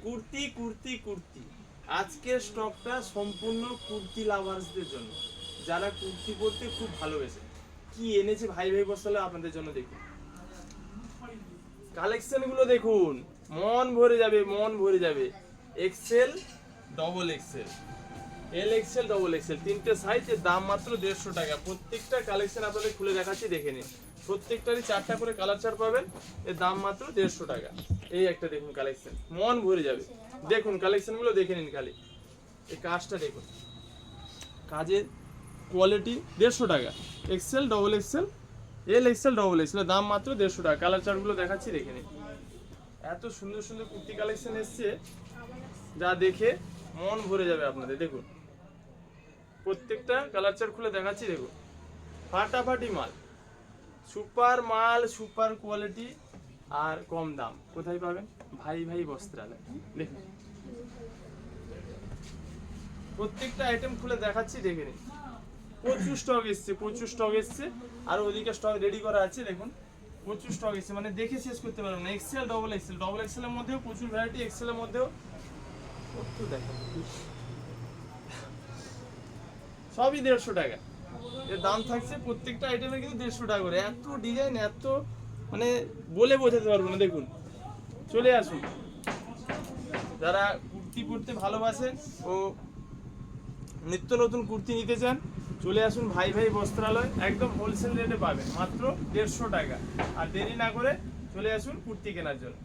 কুর্তি কুর্তি কুর্তি আজকের স্টকটা সম্পূর্ণ কুর্তি লাভার্সদের জন্য, যারা কুর্তি পরতে খুব ভালোবাসে। কি এনেছে ভাই ভাই বসালে আপনাদের জন্য, দেখুন কালেকশন গুলো দেখুন, মন ভরে যাবে, মন ভরে যাবে। XL, double XL, L XL, double XL, তিনটে সাইজের দাম মাত্র 150 টাকা। প্রত্যেকটা কালেকশন আপনাদের খুলে দেখাচ্ছি, দেখে নিন। প্রত্যেকটারই 4টা করে কালার চার্ট পাবেন, এর দাম মাত্র 150 টাকা। এই একটা দেখুন কালেকশন, মন ভরে যাবে। দেখুন কালেকশন গুলো দেখে নিন, খালি এই কাজটা দেখুন, কাজের কোয়ালিটি 150 টাকা। XL, double XL, L XL, double XL, দাম মাত্র 150 টাকা। কালার চার্টগুলো দেখাচ্ছি, দেখে নিন। এত সুন্দর সুন্দর কুর্তি কালেকশন এসছে, যা দেখে মন ভরে যাবে আপনাদের। দেখুন প্রত্যেকটা কালার চার্ট খুলে দেখাচ্ছি, দেখুন ফাটাফাটি মাল, সুপার মাল, সুপার কোয়ালিটি আর কম দাম। কোথায় পাবেন? ভাই ভাই বস্ত্রালয়। দেখুন প্রত্যেকটা আইটেম খুলে দেখাচ্ছি, দেখে নিন। প্রচুর স্টক এসছে, প্রচুর স্টক এসছে, আর ওদিকে স্টক রেডি করা আছে। দেখুন প্রচুর স্টক এসছে, মানে দেখে শেষ করতে পারবেন না। এক্সেল, ডবল এক্সেল, ডবল এক্সেলের মধ্যেও প্রচুর ভ্যারাইটি, এক্সেলের মধ্যেও দেখেন সবই 150 টাকা। এর দাম থাকছে প্রত্যেকটা আইটেমের কিন্তু 150 টাকা করে। এত ডিজাইন, এত মানে বলে বোঝাতে পারবো না। দেখুন চলে আসুন, যারা কুর্তি পরতে ভালোবাসেন ও নিত্য নতুন কুর্তি নিতে চান, চলে আসুন ভাই ভাই বস্ত্রালয়। একদম হোলসেল রেটে পাবেন, মাত্র 150 টাকা। আর দেরি না করে চলে আসুন কুর্তি কেনার জন্য।